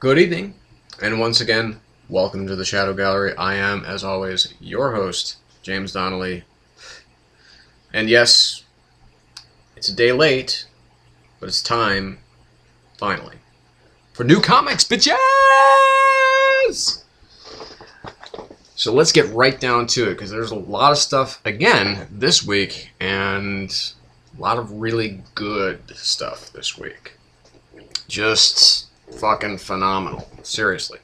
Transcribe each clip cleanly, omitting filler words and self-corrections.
Good evening, and once again, welcome to the Shadow Gallery. I am, as always, your host, James Donnelly. And yes, it's a day late, but it's time, finally, for new comics, bitches! So let's get right down to it, because there's a lot of stuff, again, this week, and a lot of really good stuff this week. Just fucking phenomenal. Seriously.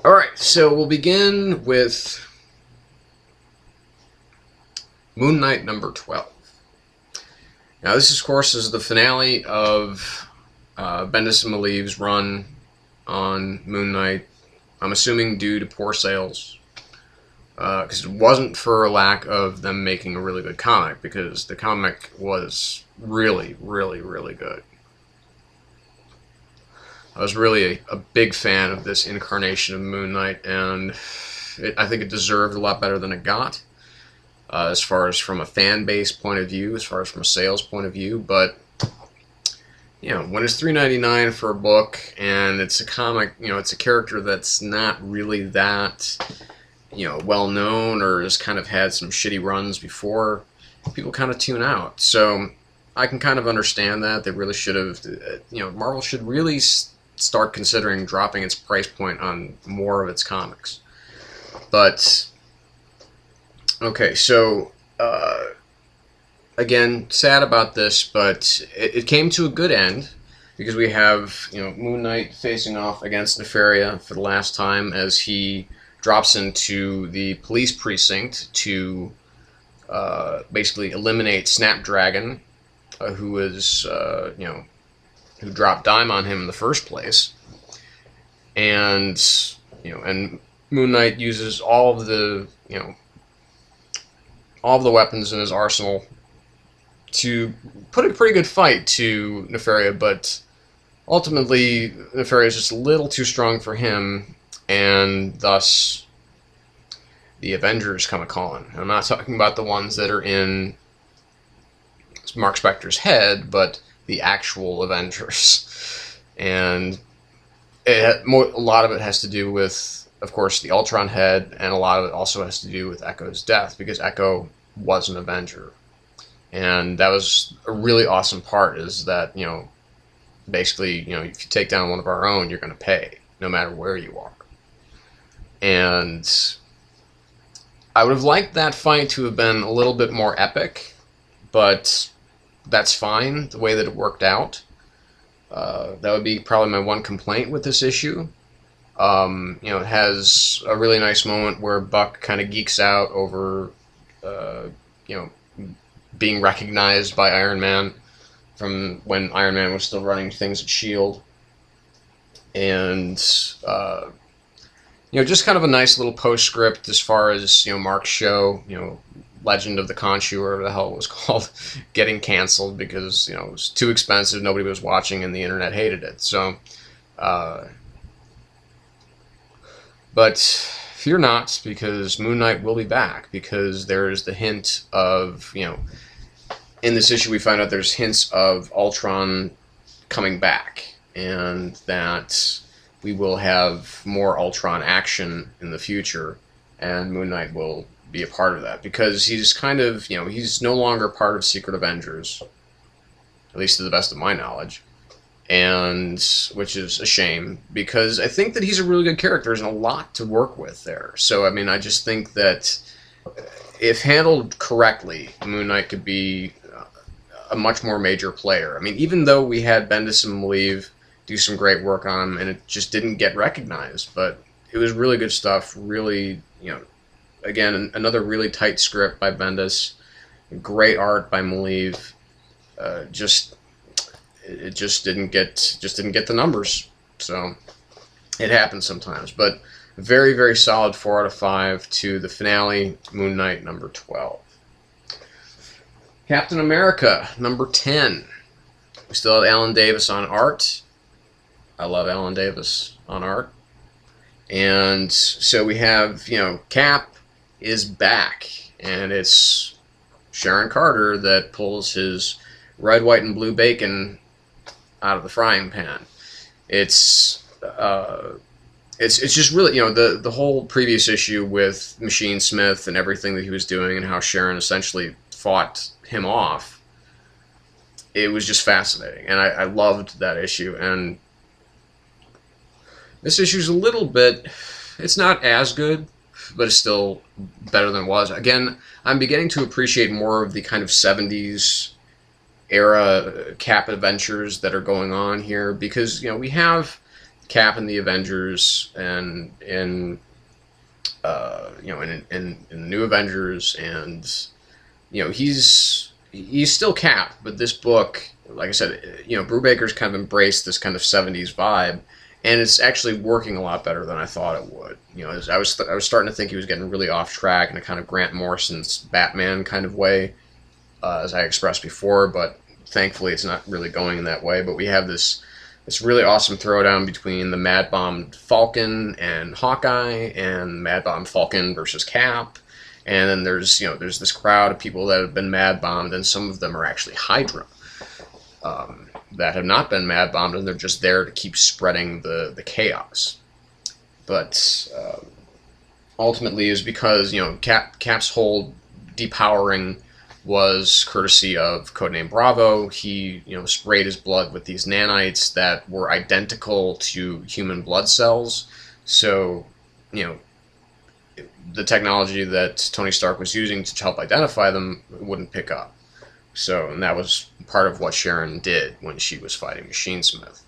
Alright, so we'll begin with Moon Knight number 12. Now this, of course, is the finale of Bendis and Maleev's run on Moon Knight. I'm assuming due to poor sales. Because it wasn't for a lack of them making a really good comic, because the comic was really, really, really good. I was really a big fan of this incarnation of Moon Knight, and I think it deserved a lot better than it got, as far as from a fan base point of view, as far as from a sales point of view. But you know, when it's $3.99 for a book, and it's a comic, you know, it's a character that's not really that, you know, well known, or has kind of had some shitty runs before, people kind of tune out. So I can kind of understand that. They really should have, you know, Marvel should really start considering dropping its price point on more of its comics. But okay, so again, sad about this, but it came to a good end, because we have, you know, Moon Knight facing off against Nefaria for the last time as he drops into the police precinct to basically eliminate Snapdragon, who is you know, who dropped dime on him in the first place. And you know, and Moon Knight uses all of the, you know, all of the weapons in his arsenal to put a pretty good fight to Nefaria, but ultimately Nefaria is just a little too strong for him, and thus the Avengers come a-calling. I'm not talking about the ones that are in Mark Spector's head, but the actual Avengers. And a lot of it has to do with, of course, the Ultron head, and a lot of it also has to do with Echo's death, because Echo was an Avenger. And that was a really awesome part, is that, you know, basically, you know, if you take down one of our own, you're going to pay, no matter where you are. And I would have liked that fight to have been a little bit more epic, but that's fine, the way that it worked out. That would be probably my one complaint with this issue. You know, it has a really nice moment where Buck kind of geeks out over, you know, being recognized by Iron Man from when Iron Man was still running things at S.H.I.E.L.D. And, you know, just kind of a nice little postscript as far as, you know, Mark's show, you know, Legend of the Khonshu, or whatever the hell it was called, getting canceled because, you know, it was too expensive, nobody was watching, and the internet hated it. So, but fear not, because Moon Knight will be back, because there's the hint of, you know, in this issue we find out there's hints of Ultron coming back, and that we will have more Ultron action in the future, and Moon Knight will be a part of that, because he's kind of, you know, he's no longer part of Secret Avengers, at least to the best of my knowledge, and which is a shame, because I think that he's a really good character and a lot to work with there. So I mean, I just think that if handled correctly, Moon Knight could be a much more major player. I mean, even though we had Bendis and Maleev do some great work on him, and it just didn't get recognized, but it was really good stuff. Really, you know, again, another really tight script by Bendis, great art by Maleev. It just didn't get the numbers. So it happens sometimes, but very, very solid 4 out of 5 to the finale, Moon Knight number 12. Captain America number 10. We still have Alan Davis on art. I love Alan Davis on art. And so we have, you know, Cap is back, and it's Sharon Carter that pulls his red, white, and blue bacon out of the frying pan. It's it's just really, the whole previous issue with Machine Smith and everything that he was doing and how Sharon essentially fought him off. It was just fascinating, and I loved that issue. And this issue's a little bit, it's not as good, but it's still better than it was. Again, I'm beginning to appreciate more of the kind of 70s era Cap adventures that are going on here, because we have Cap and the Avengers, and in the New Avengers, and he's still Cap, but this book, like I said, Brubaker's kind of embraced this kind of 70s vibe, and it's actually working a lot better than I thought it would. I was starting to think he was getting really off track in a kind of Grant Morrison's Batman kind of way, as I expressed before, but thankfully it's not really going in that way. But we have this really awesome throwdown between the Mad Bombed Falcon and Hawkeye, and Mad Bombed Falcon versus Cap. And then there's this crowd of people that have been mad bombed, and some of them are actually Hydra, that have not been mad bombed, and they're just there to keep spreading the chaos. But ultimately, is because Cap's whole depowering was courtesy of Codename Bravo. He sprayed his blood with these nanites that were identical to human blood cells. So the technology that Tony Stark was using to help identify them wouldn't pick up. So, and that was part of what Sharon did when she was fighting Machine Smith.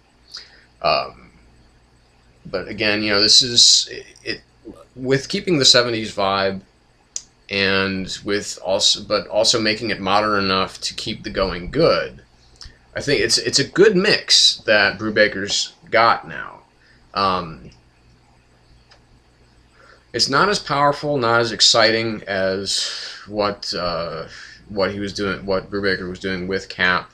But again, this is it with keeping the 70s vibe, and with also making it modern enough to keep the going good. I think it's a good mix that Brubaker's got now. It's not as powerful, not as exciting as what he was doing, what Brubaker was doing with Cap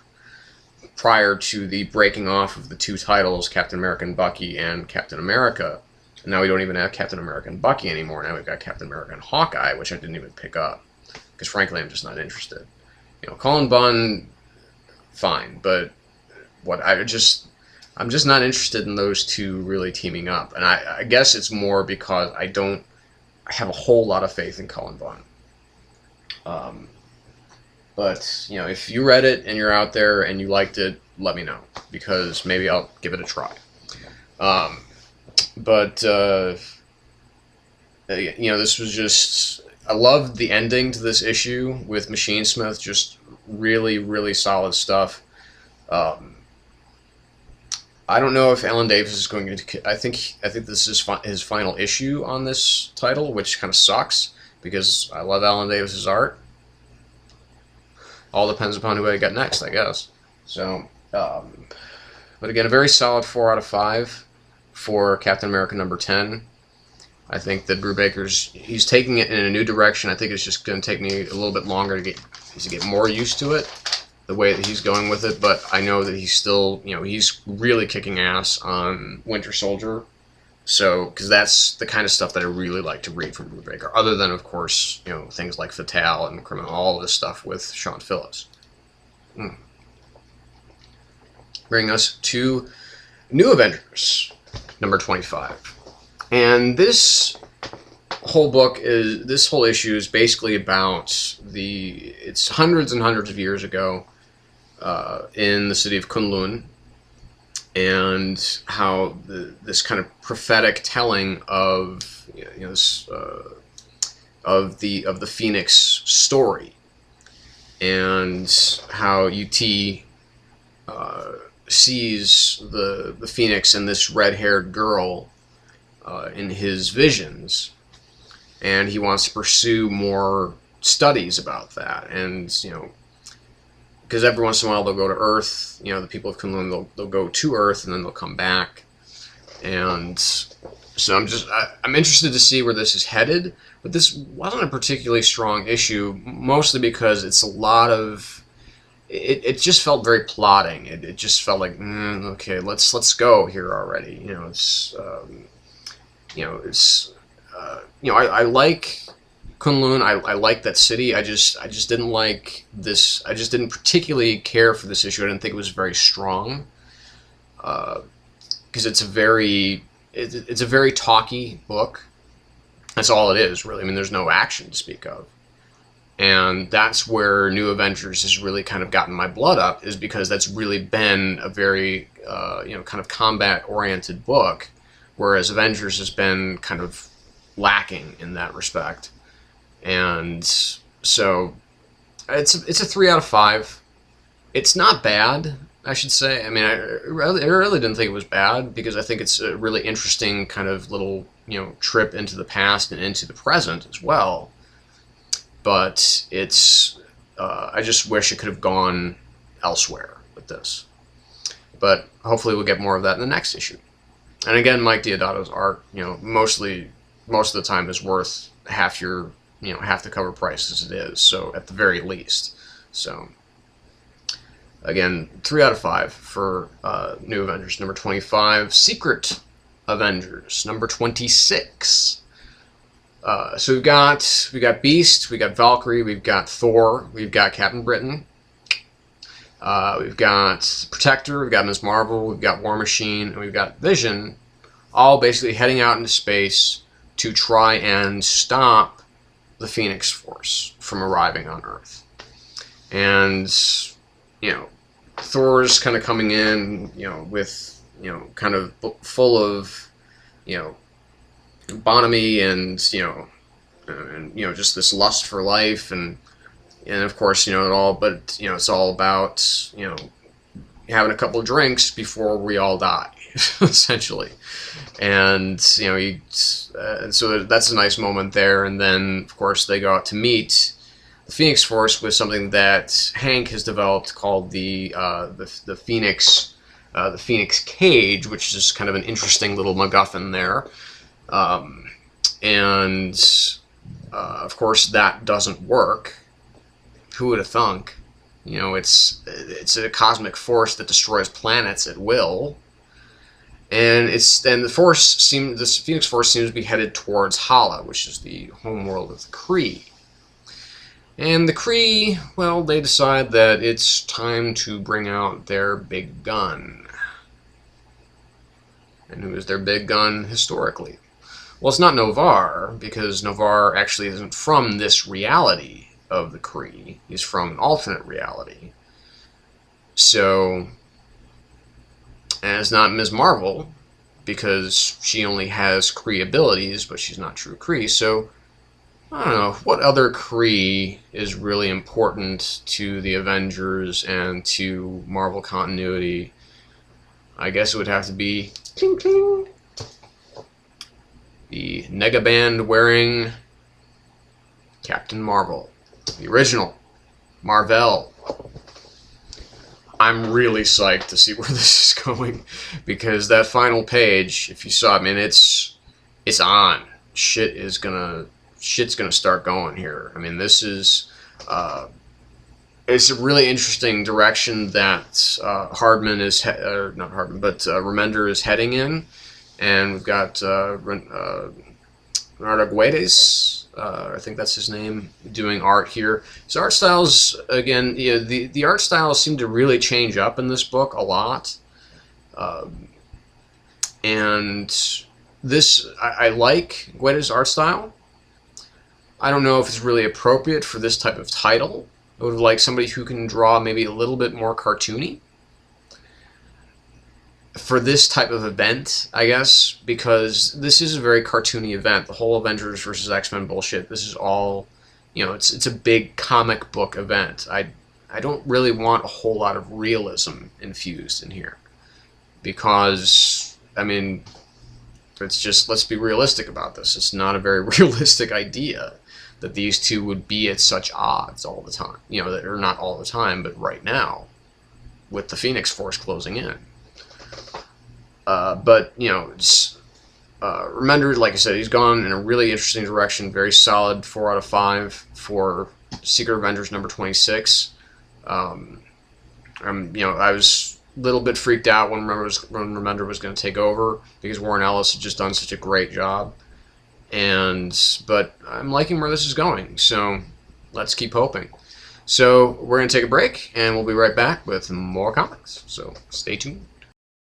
prior to the breaking off of the two titles, Captain America and Bucky and Captain America. And now we don't even have Captain America and Bucky anymore. Now we've got Captain America and Hawkeye, which I didn't even pick up, because frankly I'm just not interested. Cullen Bunn, fine, but I'm just not interested in those two really teaming up. And I guess it's more because I have a whole lot of faith in Cullen Bunn. But if you read it and you're out there and you liked it, let me know, because maybe I'll give it a try. But this was just, I loved the ending to this issue with Machine Smith. Just really, really solid stuff. I don't know if Alan Davis is going to. I think this is his final issue on this title, which kind of sucks, because I love Alan Davis's art. All depends upon who I get next, I guess. So, but again, a very solid 4 out of 5 for Captain America number 10. I think that he's taking it in a new direction. I think it's just going to take me a little bit longer to get more used to it, the way that he's going with it. But I know that he's still, he's really kicking ass on Winter Soldier. So, because that's the kind of stuff that I really like to read from Brubaker, other than, of course, things like Fatale and Criminal, all of this stuff with Sean Phillips. Bring us to New Avengers, number 25. And this whole issue is basically about it's hundreds and hundreds of years ago in the city of Kunlun, and how this kind of prophetic telling of of the Phoenix story, and how UT sees the Phoenix and this red-haired girl in his visions, and he wants to pursue more studies about that. And because every once in a while they'll go to Earth, the people of Kunlun, they'll go to Earth and then they'll come back. And so I'm interested to see where this is headed. But this wasn't a particularly strong issue, mostly because it's a lot of, it just felt very plotting. It just felt like, okay, let's go here already. I like Kunlun. I like that city. I just didn't like this. I just didn't particularly care for this issue. I didn't think it was very strong. because it's a very talky book. That's all it is, really. I mean, there's no action to speak of. And that's where New Avengers has really kind of gotten my blood up, is because that's really been a very, kind of combat-oriented book, whereas Avengers has been kind of lacking in that respect. And so it's a 3 out of 5. It's not bad, I should say. I mean, I really didn't think it was bad, because I think it's a really interesting kind of little, trip into the past and into the present as well. But it's, I just wish it could have gone elsewhere with this. But hopefully we'll get more of that in the next issue. And again, Mike Deodato's art, most of the time is worth half the cover price as it is. So at the very least. So again, 3 out of 5 for New Avengers number 25. Secret Avengers number 26. So we've got Beast, we've got Valkyrie, we've got Thor, we've got Captain Britain, we've got Protector, we've got Ms. Marvel, we've got War Machine, and we've got Vision, all basically heading out into space to try and stop the Phoenix Force from arriving on Earth. And, Thor's kind of coming in, with, kind of full of, bonhomie and just this lust for life, and of course it's all about having a couple of drinks before we all die, essentially. And so that's a nice moment there. And then of course they go out to meet the Phoenix Force with something that Hank has developed called the Phoenix Cage, which is kind of an interesting little MacGuffin there. Of course that doesn't work. Who would have thunk? It's a cosmic force that destroys planets at will. And the Phoenix Force seems to be headed towards Hala, which is the homeworld of the Kree. And the Kree, well, they decide that it's time to bring out their big gun. And who is their big gun historically? Well, it's not Novar, because Novar actually isn't from this reality of the Kree. He's from an alternate reality. So, and it's not Ms. Marvel, because she only has Kree abilities, but she's not true Kree. So, I don't know, what other Kree is really important to the Avengers and to Marvel continuity? I guess it would have to be cling, cling, the negaband wearing Captain Marvel, the original Marvel. I'm really psyched to see where this is going, because that final page, if you saw, I mean, it's on. Shit's gonna start going here. I mean, this is it's a really interesting direction that Remender is heading in, and we've got Bernardo Guedes, I think that's his name, doing art here. His art styles, again, the art styles seem to really change up in this book a lot, and this I like Guedes' art style. I don't know if it's really appropriate for this type of title. I would have liked somebody who can draw maybe a little bit more cartoony for this type of event, I guess, because this is a very cartoony event. The whole Avengers versus X-Men bullshit, this is all, it's a big comic book event. I don't really want a whole lot of realism infused in here, because, I mean, it's just, let's be realistic about this. It's not a very realistic idea that these two would be at such odds all the time. Or not all the time, but right now, with the Phoenix Force closing in. But Remender, like I said, he's gone in a really interesting direction. Very solid 4 out of 5 for Secret Avengers number 26. I was a little bit freaked out when Remender was going to take over, because Warren Ellis had just done such a great job. But I'm liking where this is going, so let's keep hoping. So we're going to take a break, and we'll be right back with more comics. So stay tuned.